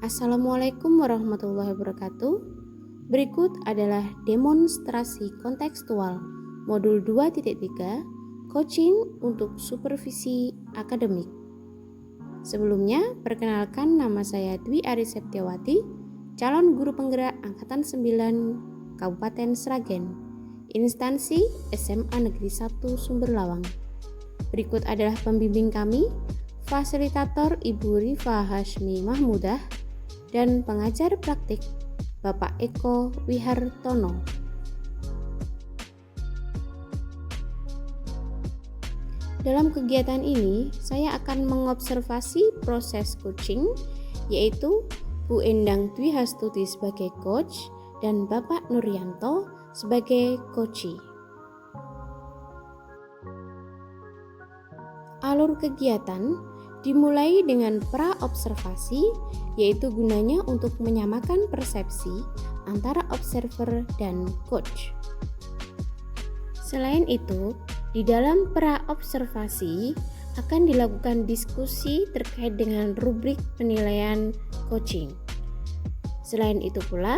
Assalamualaikum warahmatullahi wabarakatuh. Berikut adalah demonstrasi kontekstual modul 2.3 coaching untuk supervisi akademik. Sebelumnya, perkenalkan nama saya Dwi Aris Septiawati, calon guru penggerak Angkatan 9 Kabupaten Sragen, instansi SMA Negeri 1 Sumberlawang. Berikut adalah pembimbing kami, fasilitator Ibu Rifa Hashmi Mahmudah, dan pengajar praktik Bapak Eko Wihartono. Dalam kegiatan ini, saya akan mengobservasi proses coaching, yaitu Bu Endang Dwi Hastuti sebagai coach dan Bapak Nuryanto sebagai coachee. Alur kegiatan dimulai dengan pra-observasi, yaitu gunanya untuk menyamakan persepsi antara observer dan coach. Selain itu, di dalam pra-observasi akan dilakukan diskusi terkait dengan rubrik penilaian coaching. Selain itu pula,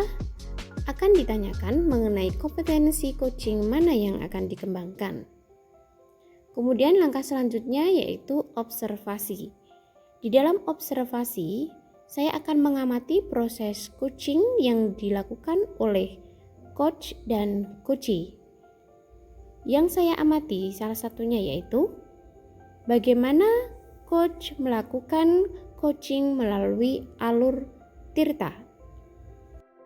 akan ditanyakan mengenai kompetensi coaching mana yang akan dikembangkan. Kemudian langkah selanjutnya yaitu observasi. Di dalam observasi, saya akan mengamati proses coaching yang dilakukan oleh coach dan coachee. Yang saya amati salah satunya yaitu bagaimana coach melakukan coaching melalui alur tirta.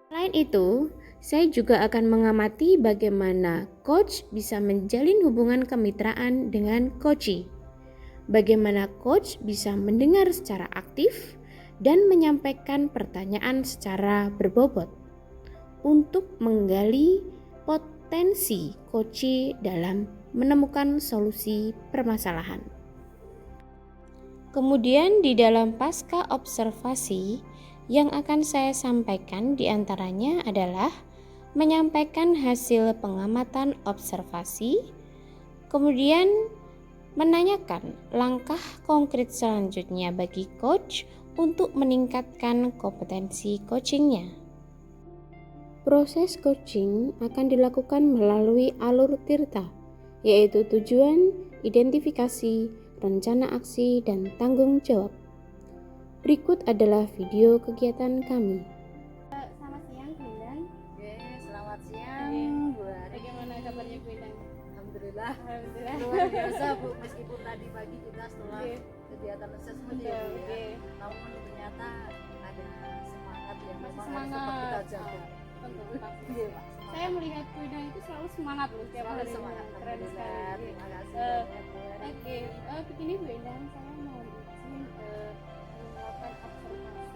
Selain itu, saya juga akan mengamati bagaimana coach bisa menjalin hubungan kemitraan dengan coachee. Bagaimana coach bisa mendengar secara aktif dan menyampaikan pertanyaan secara berbobot untuk menggali potensi coachee dalam menemukan solusi permasalahan. Kemudian di dalam pasca observasi yang akan saya sampaikan diantaranya adalah menyampaikan hasil pengamatan observasi, kemudian menanyakan langkah konkret selanjutnya bagi coach untuk meningkatkan kompetensi coachingnya. Proses coaching akan dilakukan melalui alur tirta, yaitu tujuan, identifikasi, rencana aksi, dan tanggung jawab. Berikut adalah video kegiatan kami. Selamat siang, Bu Endang. Oke, selamat siang, Bu Ari. Bagaimana kabarnya, Bu Endang? Alhamdulillah. Alhamdulillah. Luar biasa, Bu. Meskipun tadi pagi kita setelah kegiatan assessment ya, Bu ya. Namun ternyata ada semangat yang memang harus tetap kita jaga. Tentu, pasti. Iya, Pak. Saya melihat Bu Endang itu selalu semangat loh setiap Selalu hari. semangat. Keren Alhamdulillah. sekali. Terima kasih banyak, Bu Ari. Oke, begini Bu Endang, saya mau izin melakukan observasi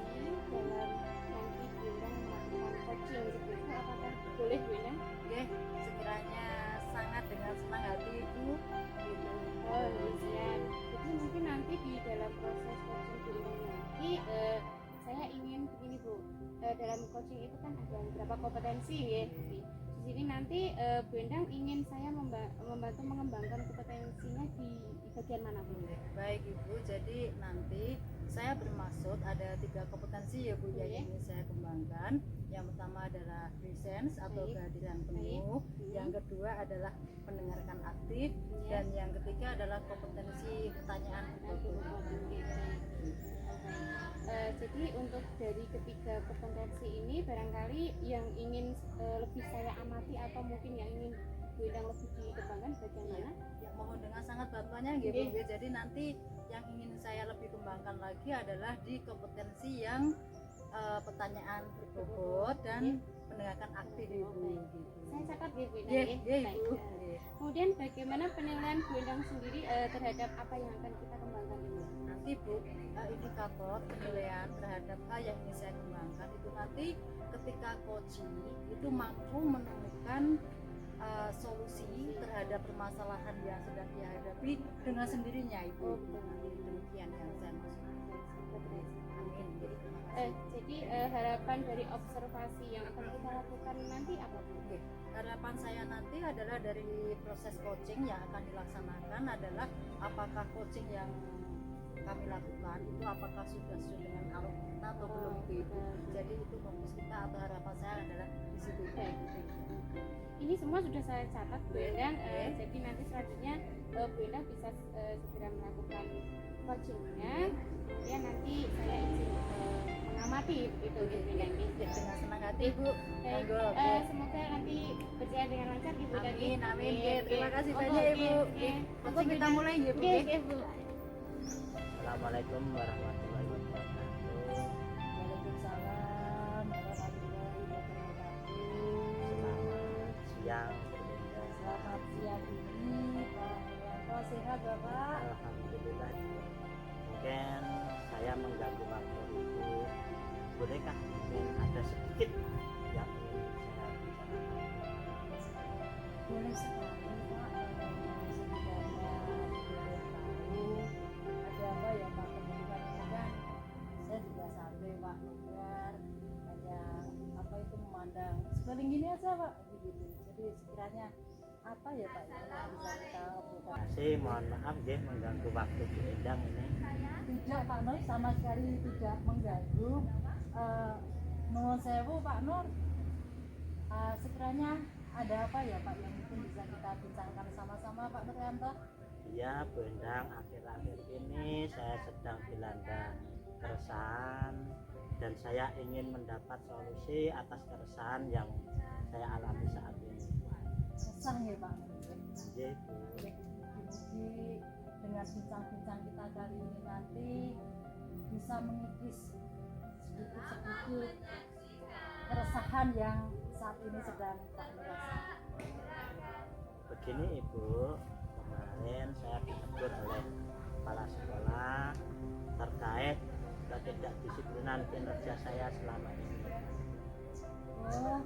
dalam nanti Bu Endang melakukan coaching gitu. Apakah boleh, Bu Endang? Oke, sekiranya sangat dengan senang hati Ibu gitu. Oh, siap. Jadi mungkin nanti di dalam proses coaching Bu Endang nanti saya ingin begini Bu, dalam coaching itu kan ada beberapa kompetensi ya. Di sini nanti Bu Endang ingin saya membantu mengembangkan kompetensinya di bagian mana Bu? Baik Ibu, jadi nanti saya bermaksud ada 3 kompetensi ya Bu yang ingin saya kembangkan. Yang pertama adalah presence atau kehadiran penuh. Yang kedua adalah mendengarkan aktif, dan yang ketiga adalah kompetensi pertanyaan betul. Jadi untuk dari ketiga kompetensi ini barangkali yang ingin lebih saya amati atau mungkin yang ingin Bu Endang lebih dikembangkan bagian mana? Ya, mohon dengan sangat bantuannya gitu ya. Jadi nanti yang ingin saya lebih kembangkan lagi adalah di kompetensi yang pertanyaan berbobot dan mendengarkan aktif Ibu gitu. Saya catat ya Bu Endang Ya, ya. ya Ibu. Baik. Kemudian bagaimana penilaian Bu Endang sendiri terhadap apa yang akan kita kembangkan ini? Nanti Bu, indikator penilaian terhadap hal yang ingin saya kembangkan itu nanti ketika coaching itu mampu menemukan solusi terhadap permasalahan yang sedang dihadapi dengan sendirinya Ibu. Nanti demikian yang saya maksud. Amin. Jadi terima kasih. Jadi harapan dari observasi yang akan kita lakukan nanti apa Bu? Oke, harapan saya nanti adalah dari proses coaching yang akan dilaksanakan adalah apakah coaching yang kami lakukan itu apakah sudah sesuai dengan alur kita atau belum itu ibu. Jadi itu fokus kita atau harapan saya adalah di situ ibu. Baik, baik. Ini semua sudah saya catat Bu Endang. Jadi nanti selanjutnya Bu Endang bisa segera melakukan coachingnya. Kemudian nanti saya izin mengamati begitu Bu Endang. Dengan senang hati ibu. Baik, Monggo. semoga nanti berjalan dengan lancar Ibu dan Amin, amin. Oke, oke. Terima kasih Monggo, banyak ibu. oke. Monggo kita mulai ya bu. Oke, oke Bu. Assalamualaikum warahmatullahi wabarakatuh. Waalaikumsalam warahmatullahi wabarakatuh. Selamat siang, Bunda. Selamat siang ini Pak Nuryanto, sehat Bapak? Alhamdulillah. Mungkin saya mengganggu waktu Ibu. Bolehkah mungkin ada sedikit yang ingin saya bicarakan? Boleh sekali Pak. Setidaknya boleh tahu ada apa ya Pak, kebutuhan ini kan saya juga santai Pak, lebar, hanya apa itu memandang sekeliling gini aja Pak, begitu. Jadi sekiranya apa ya Pak yang bisa kita lakukan? Masih mohon maaf ya mengganggu waktu Bu Endang ini. Tidak Pak Nur, sama sekali tidak mengganggu. Nuwun sewu Pak Nur. Sekiranya ada apa ya Pak yang mungkin bisa kita bincangkan sama-sama Pak Nuryanto? Iya Bu Endang, akhir-akhir ini saya sedang dilanda keresahan dan saya ingin mendapat solusi atas keresahan yang saya alami saat ini. Kesang ya Pak Nur. Iya Bu. Mugi dengan bincang-bincang kita kali ini nanti bisa mengikis sedikit-sedikit keresahan yang saat ini sedang Pak Nur rasakan. Begini Ibu, kemarin saya ditegur oleh kepala sekolah terkait ketidakdisiplinan kinerja saya selama ini. Oh,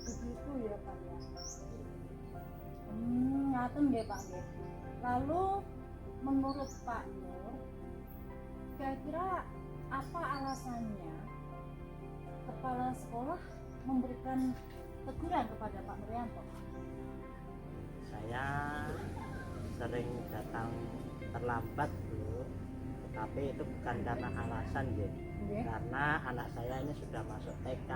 begitu ya Pak ya. Ngaten nggih Pak nggih. Lalu menurut Pak Nur, kira-kira apa alasannya kepala sekolah memberikan teguran kepada Pak Nuryanto? Saya sering datang terlambat Bu, tetapi itu bukan karena alasan ya. Nggih. Karena anak saya ini sudah masuk TK,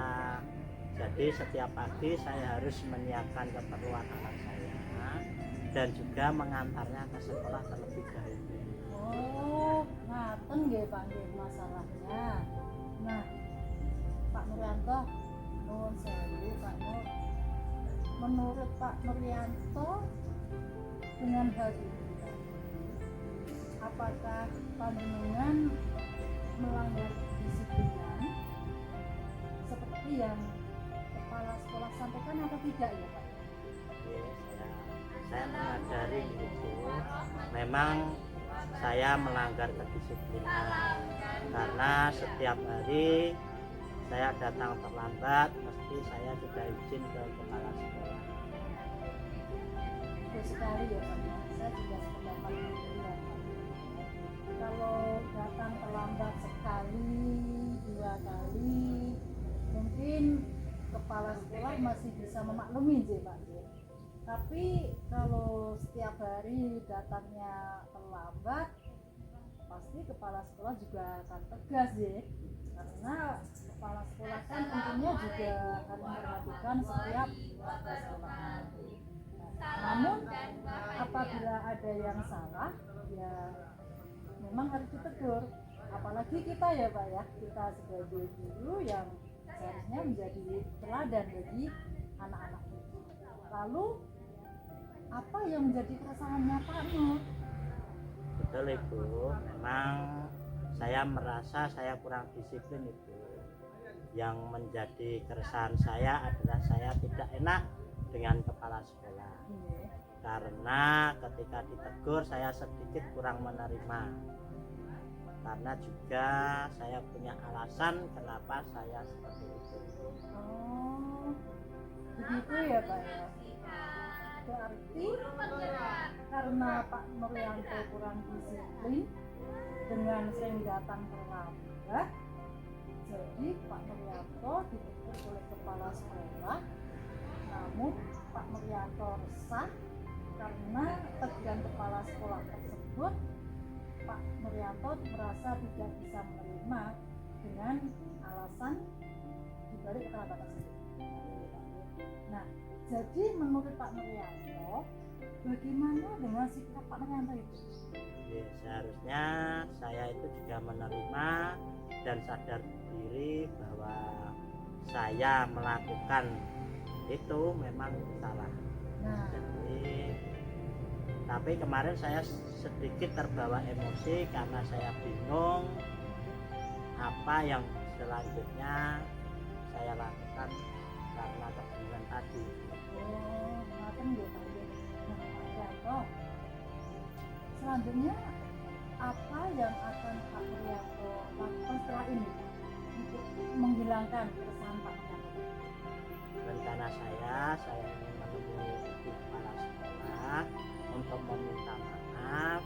jadi setiap pagi saya harus menyiapkan keperluan anak saya dan juga mengantarnya ke sekolah terlebih dahulu. Oh, ngaten nggih Pak nggih masalahnya. Nah, Pak Nuryanto, nuwun sewu Pak Nur. Menurut Pak Nuryanto dengan hal ini, apakah panjenengan melanggar kedisiplinan seperti yang kepala sekolah sampaikan atau tidak ya Pak? Oke, saya menyadari itu memang saya melanggar kedisiplinan karena setiap hari saya datang terlambat mesti saya sudah izin ke kepala sekolah. Betul sekali ya Pak. Saya juga sependapat dengan Pak. Kalau datang terlambat sekali, 2 kali, mungkin kepala sekolah masih bisa memaklumi sih Pak. Tapi kalau setiap hari datangnya terlambat, pasti kepala sekolah juga akan tegas ya. Karena kepala sekolah kan tentunya juga akan memperhatikan setiap warga sekolah. Namun apabila ada yang salah, ya memang harus ditegur. Apalagi kita ya Pak ya, kita sebagai guru yang seharusnya menjadi teladan bagi anak-anak kita. Lalu apa yang menjadi keresahannya Pak Nur? Betul Ibu, memang saya merasa saya kurang disiplin Ibu. Yang menjadi keresahan saya adalah saya tidak enak dengan kepala sekolah. Karena ketika ditegur saya sedikit kurang menerima. Karena juga saya punya alasan kenapa saya seperti itu. Oh, begitu ya Pak ya. Berarti karena Pak Nuryanto kurang disiplin dengan sering datang terlambat, jadi Pak Nuryanto ditegur oleh kepala sekolah. Namun Pak Nuryanto resah karena teguran kepala sekolah tersebut Pak Nuryanto merasa tidak bisa menerima dengan alasan dibalik kata tersebut. Nah, jadi menurut Pak Nuryanto, bagaimana dengan sikap Pak Nuryanto itu? Ya, seharusnya saya itu juga menerima dan sadar diri bahwa saya melakukan itu memang salah. Nah, Jadi, tapi kemarin saya sedikit terbawa emosi karena saya bingung apa yang selanjutnya saya lakukan karena kebingungan tadi. oh, ngaten nggih Pak. Nah, Pak Nuryanto, selanjutnya apa yang akan Pak Nuryanto lakukan setelah ini untuk menghilangkan keresahan Pak Nuryanto? Rencana saya ingin menemui ibu kepala sekolah untuk meminta maaf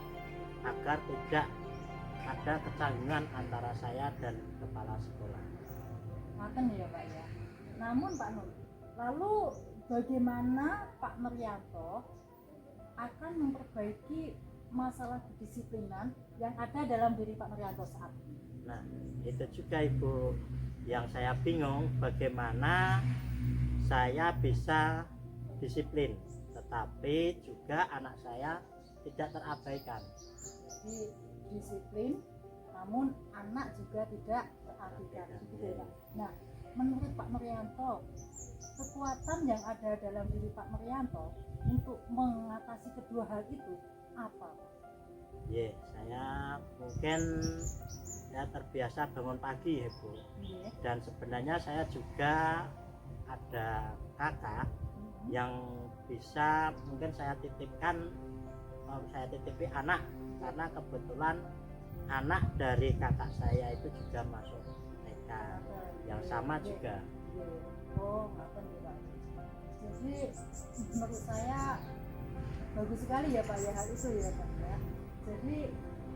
agar tidak ada kecanggungan antara saya dan kepala sekolah. Ngaten ya Pak ya. Namun Pak Nur, lalu bagaimana Pak Nuryanto akan memperbaiki masalah kedisiplinan yang ada dalam diri Pak Nuryanto saat ini? Nah, itu juga Ibu yang saya bingung bagaimana saya bisa disiplin tetapi juga anak saya tidak terabaikan. Jadi disiplin, namun anak juga tidak terabaikan, begitu ya Pak. Nah, menurut Pak Nuryanto, kekuatan yang ada dalam diri Pak Nuryanto untuk mengatasi kedua hal itu apa? Ya, saya mungkin ya terbiasa bangun pagi ya Bu. Iya. Dan sebenarnya saya juga ada kakak yang bisa mungkin saya titipkan, saya titipi anak karena kebetulan anak dari kakak saya itu juga masuk TK yang sama juga. Oh, ngaten ya Pak. Jadi menurut saya bagus sekali ya Pak ya hal itu ya Pak ya. Jadi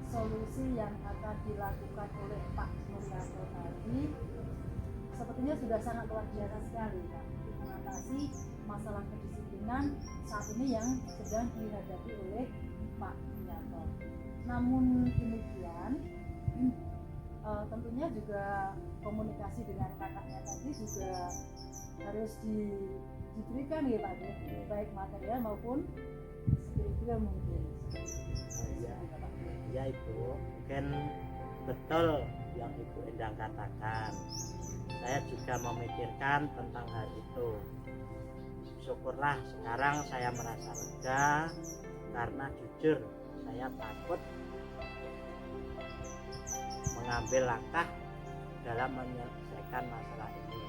solusi yang akan dilakukan oleh Pak Nuryanto tadi sepertinya sudah sangat luar biasa sekali Pak untuk mengatasi masalah kedisiplinan saat ini yang sedang dihadapi oleh Pak Nuryanto. Namun demikian tentunya juga komunikasi dengan kakaknya tadi juga harus diberikan ya Pak ya, baik material maupun spiritual mungkin. Ya Ibu, mungkin betul yang Ibu Endang katakan. Saya juga memikirkan tentang hal itu. Syukurlah sekarang saya merasa lega karena jujur saya takut mengambil langkah dalam menyelesaikan masalah ini.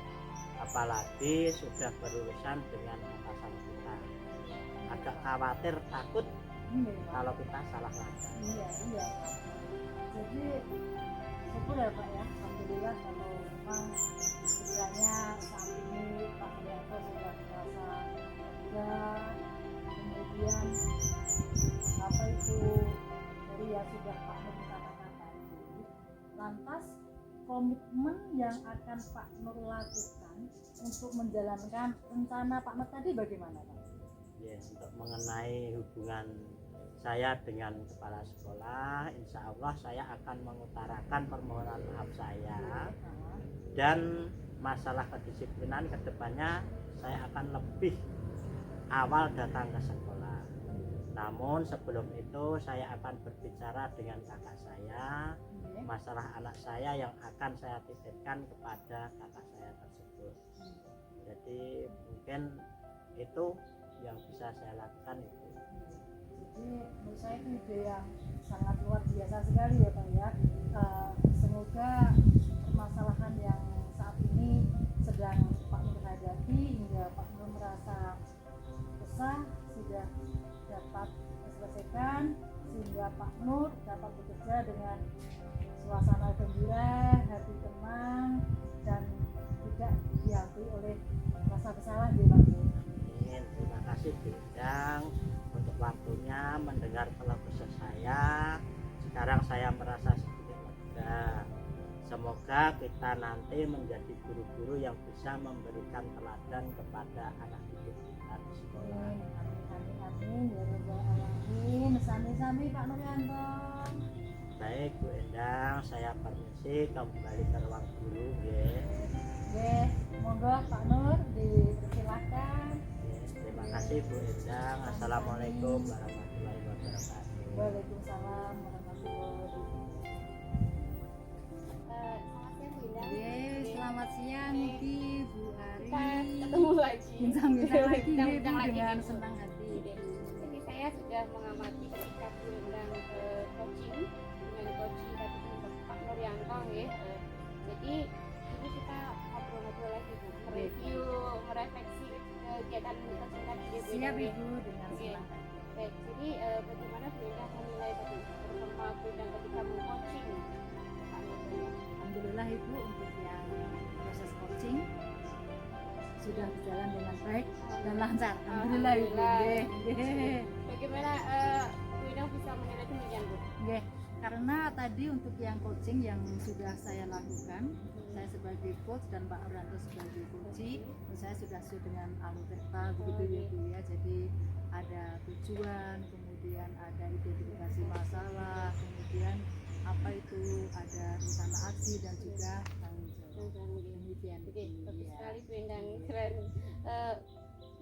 Apalagi sudah berurusan dengan atasan kita. Agak khawatir, takut kalau kita salah langkah. Iya. Jadi syukur ya Pak ya, alhamdulillah kalau memang sekiranya saat ini Pak Nuryanto sudah merasa lega, kemudian apa itu dari yang sudah Pak Nur katakan tadi, lantas komitmen yang akan Pak Nur lakukan untuk menjalankan rencana Pak Nur tadi bagaimana Pak? Ya, untuk mengenai hubungan saya dengan kepala sekolah, insya Allah saya akan mengutarakan permohonan maaf saya dan masalah kedisiplinan kedepannya saya akan lebih awal datang ke sekolah. Namun sebelum itu saya akan berbicara dengan kakak saya masalah anak saya yang akan saya titipkan kepada kakak saya tersebut. Jadi mungkin itu yang bisa saya lakukan itu. Jadi menurut saya itu ide yang sangat luar biasa sekali ya Pak ya. Semoga permasalahan yang saat ini sedang Pak Nur hadapi hingga Pak Nur merasa resah sudah dapat diselesaikan sehingga Pak Nur dapat bekerja dengan suasana gembira, hati tenang dan tidak dihantui oleh rasa bersalah di Pak Nur. Amin. Terima kasih Bu Endang untuk waktunya mendengar keluh kesah saya. Sekarang saya merasa sedikit lega. Semoga kita nanti menjadi guru-guru yang bisa memberikan teladan kepada anak didik kita di sekolah. Amin ya rabbal alamin. Sami-sami Pak Nuryanto. Baik Bu Endang, saya permisi kembali ke ruang guru nggih. Nggih, monggo Pak Nur dipersilakan. Terima kasih Bu Endang. Assalamualaikum warahmatullahi wabarakatuh. Waalaikumsalam warahmatullahi wabarakatuh. Selamat siang Bu Endang. Selamat siang Ki Bu Ari. Kita ketemu lagi. Bincang-bincang lagi nih Bu Bincang-bincang lagi, dengan Bu. senang hati. Jadi saya sudah mengamati ketika Bu Endang coaching dengan coaching tadi dengan Pak Nuryanto ya. Jadi ini kita ngobrol-ngobrol lagi Bu, mereview, merefleksi kegiatan coaching tadi ya Bu Siap Endang, ya. Ibu dengan Oke. senang hati. Baik, jadi bagaimana Bu Endang menilai tadi performa Bu Endang ketika meng-coaching Pak Nuryanto? Alhamdulillah Ibu untuk yang proses coaching sudah berjalan dengan baik dan lancar. Alhamdulillah Ibu. Nggih. Bagaimana Bu Endang bisa menilai demikian Bu? Nggih. Karena tadi untuk yang coaching yang sudah saya lakukan, saya sebagai coach dan Pak Nuryanto sebagai coach, saya sudah sesuai dengan Aluterta begitu ya Bu ya. Jadi ada tujuan, kemudian ada identifikasi masalah, kemudian apa itu ada rencana aksi dan juga tanggung jawab. Demikian. Oke, bagus Ya. sekali Bu Endang, keren.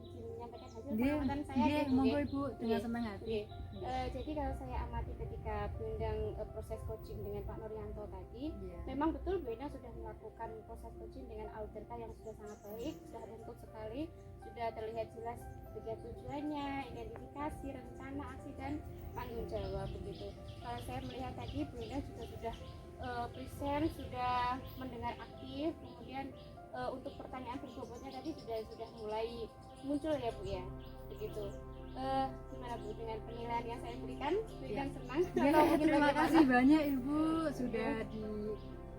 Izin menyampaikan hasil Nggih, pengamatan saya nggih, ya, Bu, monggo ya. Ibu dengan Nggih. senang hati. Oke. Jadi kalau saya amati ketika Bu Endang proses coaching dengan Pak Nuryanto tadi, Iya. memang betul Bu Endang sudah melakukan proses coaching dengan Auterta yang sudah sangat baik, sudah runtut sekali, sudah terlihat jelas tiga tujuannya, identifikasi, rencana, aksi dan tanggung jawab begitu. Kalau saya melihat tadi Bu Endang juga sudah present, sudah mendengar aktif, kemudian untuk pertanyaan berbobotnya tadi sudah mulai muncul ya Bu ya, begitu. Gimana Bu dengan penilaian yang saya berikan? Bu Endang senang? Ya, Atau mungkin terima bagaimana? kasih banyak Ibu sudah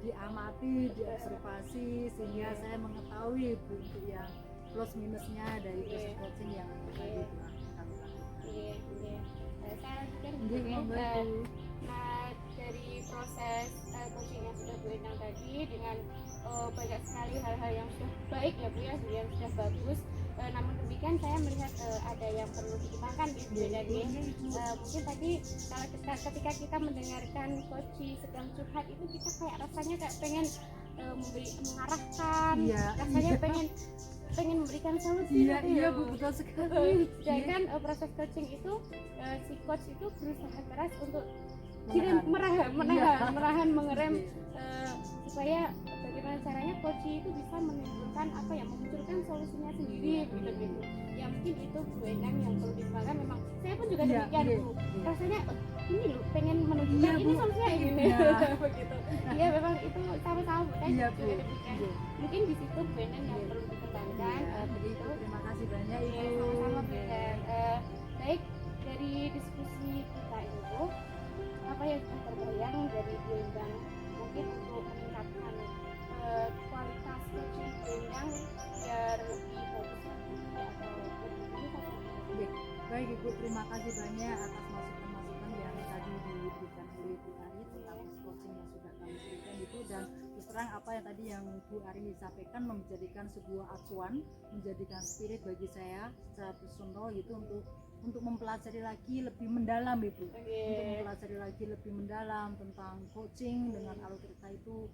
diamati, diobservasi sehingga saya mengetahui Ibu untuk yang plus minusnya dari proses coaching yang tadi kami lakukan. Iya, iya. Saya lanjutkan Bu, Nggih, ya. monggo Ibu. Nah, dari proses coaching yang sudah Bu Endang tadi dengan banyak sekali hal-hal yang sudah baik ya Bu ya, yang sudah bagus. Namun demikian saya melihat ada yang perlu dikembangkan di Bu Endang ya. Mungkin tadi kalau ketika kita mendengarkan coach sedang curhat itu kita kayak rasanya kayak pengen mengarahkan, Iya, rasanya iya. pengen memberikan solusi Iya, gitu iya ya, Bu, betul sekali. sedangkan proses coaching itu si coach itu berusaha keras untuk Menahan. merahan mengerem supaya bagaimana caranya coach itu bisa menimbulkan memunculkan solusinya sendiri gitu ya. Mungkin itu Bu Endang yang perlu dikembangkan. Memang saya pun juga Iya, demikian iya, Bu, iya. rasanya ini loh pengen menunjukkan Iya, ini Bu. solusinya ini Iya. begitu. Iya memang itu sama-sama Bu, saya Iya, juga Bu. demikian. Iya. Mungkin di situ Bu Endang yang perlu dikembangkan Iya, begitu. terima kasih banyak Iya, Ibu. sama-sama Bu Endang. Baik, dari diskusi kita itu apa yang sudah terbayang dari Bu Endang mungkin untuk meningkatkan kualitas coaching Bu Endang biar lebih bagus lagi atau lebih Iya. Baik Ibu, terima kasih banyak atas masukan-masukan yang tadi diberikan oleh Bu Ari tentang coaching yang sudah kami berikan itu, dan terus terang apa yang tadi yang Bu Ari sampaikan menjadikan sebuah acuan, menjadikan spirit bagi saya secara personal itu untuk mempelajari lagi lebih mendalam Ibu. Untuk mempelajari lagi lebih mendalam tentang coaching dengan Aluterta itu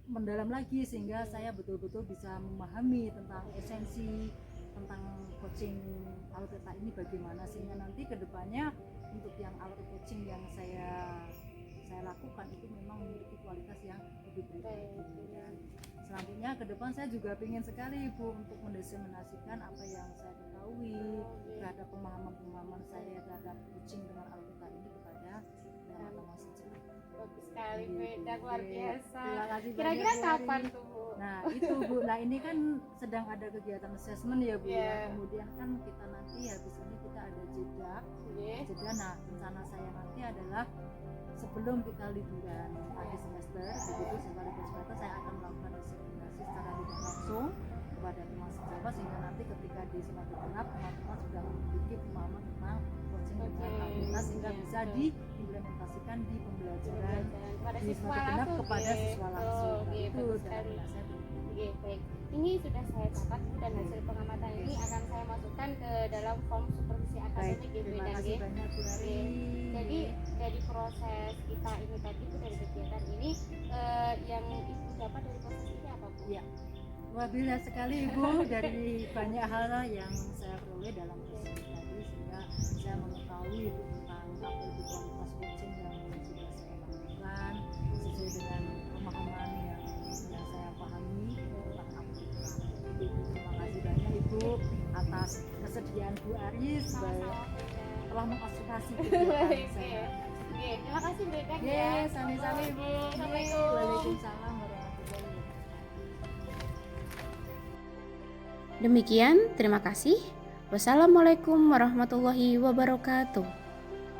mendalam lagi sehingga saya betul-betul bisa memahami tentang esensi tentang coaching Aluterta ini bagaimana, sehingga nanti kedepannya untuk yang alat coaching yang saya lakukan itu memang memiliki kualitas yang lebih baik. Dan selanjutnya ke depan saya juga ingin sekali Ibu untuk mendiseminasikan apa yang saya ketahui terhadap pemahaman saya terhadap coaching dengan Aluterta ini kepada teman-teman sejarah. Bagus sekali Bu Endang, luar biasa. Terima kasih Kira-kira banyak, Bu kapan Ari. tuh Bu? Nah itu Bu, nah ini kan sedang ada kegiatan assessment ya Bu Iya. ya. Kemudian kan kita nanti habis ini kita ada jeda. Nah rencana saya nanti adalah sebelum kita liburan akhir semester, begitu setelah liburan semester saya akan melakukan diseminasi secara tidak langsung kepada teman sejawat, sehingga nanti ketika di semester genap teman-teman sudah memiliki pemahaman tentang coaching dengan Aluterta sehingga bisa diimplementasikan di pembelajaran Kepada di siswa semester genap langsung kepada ya. siswa langsung. Oh, Nah, iya, itu bagus dalam sekali. saya Oke, baik. Ini sudah saya catat Bu, dan hasil pengamatan ini akan saya masukkan ke dalam form supervisi akademik ya Bu. Terima Dan kasih banyak Bu Ari. jadi dari proses kita ini tadi Bu, dari kegiatan ini yang Ibu dapat dari proses ini apa Bu? Ya, luar biasa sekali Ibu dari banyak hal yang saya peroleh dalam proses tadi, sehingga saya mengetahui itu tentang apa itu kualitas coaching yang sudah saya lakukan sesuai dengan pemahaman yang saya pahami tentang Afrika. Terima kasih banyak Ibu atas kesediaan Bu Aris Sama-sama Bu. telah mengkonsultasi Baik, kegiatan saya. Oke, terima kasih Bu Tek ya. Yes, sami-sami Ibu. Assalamualaikum. Waalaikumsalam warahmatullahi wabarakatuh. Demikian, terima kasih. Wassalamualaikum warahmatullahi wabarakatuh.